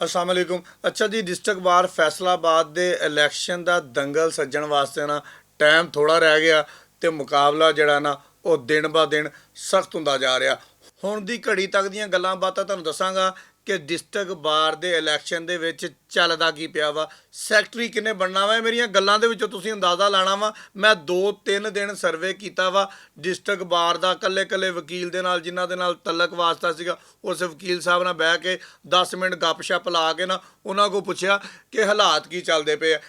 अस्सलाम वालेकुम। अच्छा जी, डिस्ट्रिक्ट बार फैसलाबाद ਦੇ ਇਲੈਕਸ਼ਨ ਦਾ ਦੰਗਲ ਸੱਜਣ ਵਾਸਤੇ ਨਾ ਟਾਈਮ ਥੋੜਾ ਰਹਿ ਗਿਆ ਤੇ ਮੁਕਾਬਲਾ ਜਿਹੜਾ ਨਾ ਉਹ ਦਿਨ ਬਾ ਦਿਨ ਸਖਤ ਹੁੰਦਾ ਜਾ ਰਿਹਾ। ਹੁਣ ਦੀ ਘੜੀ ਤੱਕ ਦੀਆਂ ਗੱਲਾਂ ਬਾਤਾਂ ਤੁਹਾਨੂੰ ਦੱਸਾਂਗਾ ਕਿ ਡਿਸਟ੍ਰਿਕਟ ਬਾਰ ਦੇ ਇਲੈਕਸ਼ਨ ਦੇ ਵਿੱਚ ਚੱਲਦਾ ਕੀ ਪਿਆ ਵਾ, ਸੈਕਟਰੀ ਕਿੰਨੇ ਬਣਨਾ ਵਾ। ਮੇਰੀਆਂ ਗੱਲਾਂ ਦੇ ਵਿੱਚੋਂ ਤੁਸੀਂ ਅੰਦਾਜ਼ਾ ਲਾਣਾ ਵਾ। ਮੈਂ 2-3 ਦਿਨ ਸਰਵੇ ਕੀਤਾ ਵਾ ਡਿਸਟ੍ਰਿਕਟ ਬਾਰ ਦਾ, ਕੱਲੇ ਵਕੀਲ ਦੇ ਨਾਲ ਜਿਨ੍ਹਾਂ ਦੇ ਨਾਲ ਤਲਕ ਵਾਸਤਾ ਸੀਗਾ। ਉਸ ਵਕੀਲ ਸਾਹਿਬ ਨਾਲ ਬਹਿ ਕੇ 10 ਮਿੰਟ ਗੱਪਸ਼ਪ ਲਾ ਕੇ ਨਾ ਉਹਨਾਂ ਕੋਲ ਪੁੱਛਿਆ ਕਿ ਹਾਲਾਤ ਕੀ ਚੱਲਦੇ ਪਏ ਆ।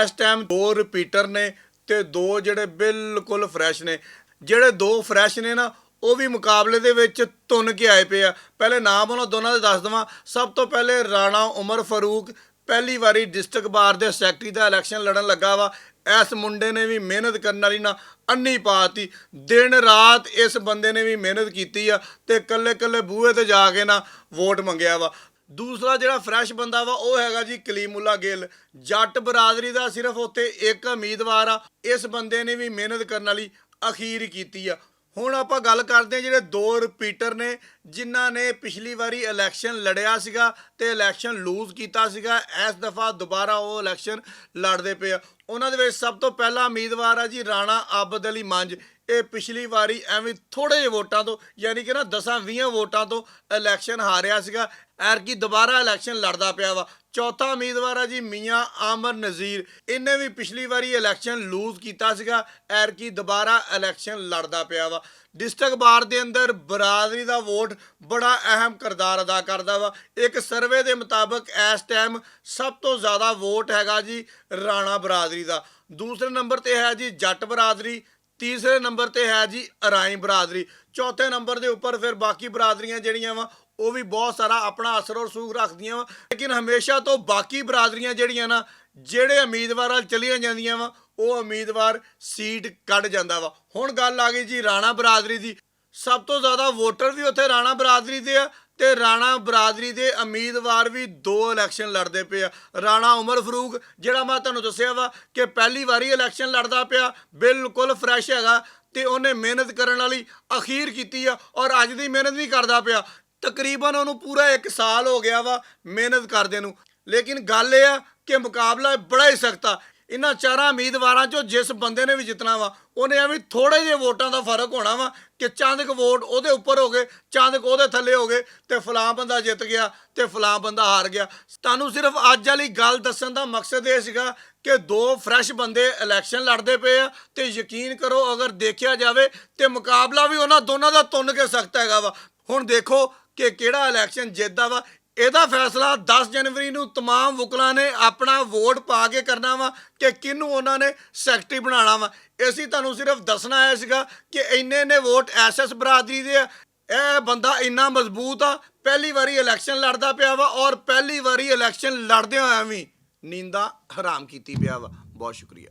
ਇਸ ਟਾਈਮ 2 ਰਿਪੀਟਰ ਨੇ ਤੇ 2 ਜਿਹੜੇ ਬਿਲਕੁਲ ਫਰੈਸ਼ ਨੇ। ਜਿਹੜੇ 2 ਫਰੈਸ਼ ਨੇ ਨਾ ਉਹ ਵੀ ਮੁਕਾਬਲੇ ਦੇ ਵਿੱਚ ਧੁੰਨ ਕੇ ਆਏ ਪਏ ਆ। ਪਹਿਲੇ ਨਾਮ ਉਹਨਾਂ ਦੋਨਾਂ ਦੇ ਦੱਸ ਦੇਵਾਂ। ਸਭ ਤੋਂ ਪਹਿਲੇ ਰਾਣਾ ਉਮਰ ਫਾਰੂਕ ਪਹਿਲੀ ਵਾਰੀ ਡਿਸਟ੍ਰਿਕਟ ਬਾਰ ਦੇ ਸੈਕਟਰੀ ਦਾ ਇਲੈਕਸ਼ਨ ਲੜਨ ਲੱਗਾ ਵਾ। ਇਸ ਮੁੰਡੇ ਨੇ ਵੀ ਮਿਹਨਤ ਕਰਨ ਵਾਲੀ ਨਾ ਅੰਨੀ ਪਾਤੀ। ਦਿਨ ਰਾਤ ਇਸ ਬੰਦੇ ਨੇ ਵੀ ਮਿਹਨਤ ਕੀਤੀ ਆ ਤੇ ਕੱਲੇ ਬੂਹੇ ਤੇ ਜਾ ਕੇ ਨਾ ਵੋਟ ਮੰਗਿਆ ਵਾ। ਦੂਸਰਾ ਜਿਹੜਾ ਫਰੈਸ਼ ਬੰਦਾ ਵਾ ਉਹ ਹੈਗਾ ਜੀ ਕਲੀਮੁੱਲਾ ਗਿੱਲ। ਜੱਟ ਬਰਾਦਰੀ ਦਾ ਸਿਰਫ ਉੱਥੇ ਇੱਕ ਉਮੀਦਵਾਰ ਆ। ਇਸ ਬੰਦੇ ਨੇ ਵੀ ਮਿਹਨਤ ਕਰਨ ਵਾਲੀ ਅਖੀਰ ਕੀਤੀ ਆ। ਹੁਣ ਆਪਾਂ ਗੱਲ ਕਰਦੇ ਹਾਂ ਜਿਹੜੇ 2 ਰਿਪੀਟਰ ਨੇ ਜਿਨ੍ਹਾਂ ਨੇ ਪਿਛਲੀ ਵਾਰੀ ਇਲੈਕਸ਼ਨ ਲੜਿਆ ਸੀਗਾ ਤੇ ਇਲੈਕਸ਼ਨ ਲੂਜ਼ ਕੀਤਾ ਸੀਗਾ। ਇਸ ਦਫਾ ਦੁਬਾਰਾ ਉਹ ਇਲੈਕਸ਼ਨ ਲੜਦੇ ਪਏ ਆ। ਉਹਨਾਂ ਦੇ ਵਿੱਚ ਸਭ ਤੋਂ ਪਹਿਲਾ ਉਮੀਦਵਾਰ ਆ ਜੀ ਰਾਣਾ ਆਬਦ ਅਲੀ ਮੰਝ। ਇਹ ਪਿਛਲੀ ਵਾਰੀ ਐਵੇਂ ਥੋੜੇ ਜਿਹੇ ਵੋਟਾਂ ਤੋਂ ਯਾਨੀ ਕਿ ਨਾ 10-20 ਵੋਟਾਂ ਤੋਂ ਇਲੈਕਸ਼ਨ ਹਾਰਿਆ ਸੀਗਾ। ਐਰਕੀ ਦੁਬਾਰਾ ਇਲੈਕਸ਼ਨ ਲੜਦਾ ਪਿਆ ਵਾ। ਚੌਥਾ ਉਮੀਦਵਾਰ ਆ ਜੀ ਮੀਆਂ ਆਮਰ ਨਜ਼ੀਰ। ਇਹਨੇ ਵੀ ਪਿਛਲੀ ਵਾਰੀ ਇਲੈਕਸ਼ਨ ਲੂਜ਼ ਕੀਤਾ ਸੀਗਾ। ਐਰਕੀ ਦੁਬਾਰਾ ਇਲੈਕਸ਼ਨ ਲੜਦਾ ਪਿਆ ਵਾ। ਡਿਸਟ੍ਰਿਕਟ ਬਾਰ ਦੇ ਅੰਦਰ ਬਰਾਦਰੀ ਦਾ ਵੋਟ ਬੜਾ ਅਹਿਮ ਕਿਰਦਾਰ ਅਦਾ ਕਰਦਾ ਵਾ। ਇੱਕ ਸਰਵੇ ਦੇ ਮੁਤਾਬਕ ਇਸ ਟਾਈਮ ਸਭ ਤੋਂ ਜ਼ਿਆਦਾ ਵੋਟ ਹੈਗਾ ਜੀ ਰਾਣਾ ਬਰਾਦਰੀ ਦਾ। ਦੂਸਰੇ ਨੰਬਰ ਤੇ ਹੈ ਜੀ ਜੱਟ ਬਰਾਦਰੀ। ਤੀਸਰੇ ਨੰਬਰ ਤੇ ਹੈ ਜੀ ਅਰਾਈ ਬਰਾਦਰੀ। ਚੌਥੇ ਨੰਬਰ ਦੇ ਉੱਪਰ ਫਿਰ ਬਾਕੀ ਬਰਾਦਰੀਆਂ ਜਿਹੜੀਆਂ ਵਾ ਉਹ ਵੀ ਬਹੁਤ ਸਾਰਾ ਆਪਣਾ ਅਸਰ ਔਰ ਸੂਖ ਰੱਖਦੀਆਂ ਵਾ। ਲੇਕਿਨ ਹਮੇਸ਼ਾ ਤੋਂ ਬਾਕੀ ਬਰਾਦਰੀਆਂ ਜਿਹੜੀਆਂ ਨਾ ਜਿਹੜੇ ਉਮੀਦਵਾਰਾਂ ਚਲੀਆਂ ਜਾਂਦੀਆਂ ਵਾ ਉਹ ਉਮੀਦਵਾਰ ਸੀਟ ਕੱਢ ਜਾਂਦਾ ਵਾ। ਹੁਣ ਗੱਲ ਆ ਗਈ ਜੀ ਰਾਣਾ ਬਰਾਦਰੀ ਦੀ। ਸਭ ਤੋਂ ਜ਼ਿਆਦਾ ਵੋਟਰ ਵੀ ਉੱਥੇ ਰਾਣਾ ਬਰਾਦਰੀ ਦੇ ਆ ਤੇ ਰਾਣਾ ਬਰਾਦਰੀ ਦੇ ਉਮੀਦਵਾਰ ਵੀ 2 ਇਲੈਕਸ਼ਨ ਲੜਦੇ ਪਏ ਆ। ਰਾਣਾ ਉਮਰ ਫਾਰੂਕ ਜਿਹੜਾ ਮੈਂ ਤੁਹਾਨੂੰ ਦੱਸਿਆ ਵਾ ਕਿ ਪਹਿਲੀ ਵਾਰੀ ਇਲੈਕਸ਼ਨ ਲੜਦਾ ਪਿਆ, ਬਿਲਕੁਲ ਫਰੈਸ਼ ਹੈਗਾ ਤੇ ਉਹਨੇ ਮਿਹਨਤ ਕਰਨ ਵਾਲੀ ਅਖੀਰ ਕੀਤੀ ਆ ਔਰ ਅੱਜ ਦੀ ਮਿਹਨਤ ਨਹੀਂ ਕਰਦਾ ਪਿਆ। ਤਕਰੀਬਨ ਉਹਨੂੰ ਪੂਰਾ 1 ਸਾਲ ਹੋ ਗਿਆ ਵਾ ਮਿਹਨਤ ਕਰਦੇ ਨੂੰ। ਲੇਕਿਨ ਗੱਲ ਇਹ ਆ ਕਿ ਮੁਕਾਬਲਾ ਬੜਾ ਹੀ ਸਖਤ ਆ। ਇਹਨਾਂ 4 ਉਮੀਦਵਾਰਾਂ 'ਚੋਂ ਜਿਸ ਬੰਦੇ ਨੇ ਵੀ ਜਿੱਤਣਾ ਵਾ ਉਹਨੇ ਐਵੇਂ ਥੋੜੇ ਜਿਹੇ ਵੋਟਾਂ ਦਾ ਫਰਕ ਹੋਣਾ ਵਾ ਕਿ ਚੰਦ ਕੁ ਵੋਟ ਉਹਦੇ ਉੱਪਰ ਹੋ ਗਏ, ਚੰਦ ਕੁ ਉਹਦੇ ਥੱਲੇ ਹੋ ਗਏ ਤੇ ਫਲਾਂ ਬੰਦਾ ਜਿੱਤ ਗਿਆ ਤੇ ਫਲਾਂ ਬੰਦਾ ਹਾਰ ਗਿਆ। ਤੁਹਾਨੂੰ ਸਿਰਫ ਅੱਜ ਵਾਲੀ ਗੱਲ ਦੱਸਣ ਦਾ ਮਕਸਦ ਇਹ ਸੀਗਾ ਕਿ 2 ਫਰੈਸ਼ ਬੰਦੇ ਇਲੈਕਸ਼ਨ ਲੜਦੇ ਪਏ ਆ ਤੇ ਯਕੀਨ ਕਰੋ ਅਗਰ ਦੇਖਿਆ ਜਾਵੇ ਤੇ ਮੁਕਾਬਲਾ ਵੀ ਉਹਨਾਂ ਦੋਨਾਂ ਦਾ ਤੁੰਨ ਕੇ ਸਖਤ ਹੈਗਾ ਵਾ। ਹੁਣ ਦੇਖੋ ਕਿ ਕਿਹੜਾ ਇਲੈਕਸ਼ਨ ਜਿੱਤਦਾ ਵਾ। ਇਹਦਾ ਫੈਸਲਾ 10 ਜਨਵਰੀ ਨੂੰ तमाम ਵਕੀਲਾਂ ਨੇ ਆਪਣਾ ਵੋਟ ਪਾ ਕੇ ਕਰਨਾ ਵਾ ਕਿ ਕਿਹਨੂੰ ਉਹਨਾਂ ਨੇ ਸੈਕਟਰੀ ਬਣਾਉਣਾ ਵਾ। ਅਸੀਂ ਤੁਹਾਨੂੰ ਸਿਰਫ ਦੱਸਣਾ ਆਇਆ ਸੀਗਾ ਕਿ ਇੰਨੇ ਵੋਟ ਐਸਐਸ ਬਰਾਦਰੀ ਦੇ ਆ। ਇਹ ਬੰਦਾ ਇੰਨਾ ਮਜ਼ਬੂਤ ਆ, ਪਹਿਲੀ ਵਾਰੀ ਇਲੈਕਸ਼ਨ ਲੜਦਾ ਪਿਆ ਵਾ ਔਰ ਪਹਿਲੀ ਵਾਰੀ ਇਲੈਕਸ਼ਨ ਲੜਦਿਆਂ ਹੋਇਆਂ ਵੀ ਨੀਂਦਾਂ ਹਰਾਮ ਕੀਤੀ ਪਿਆ ਵਾ। ਬਹੁਤ ਸ਼ੁਕਰੀਆ।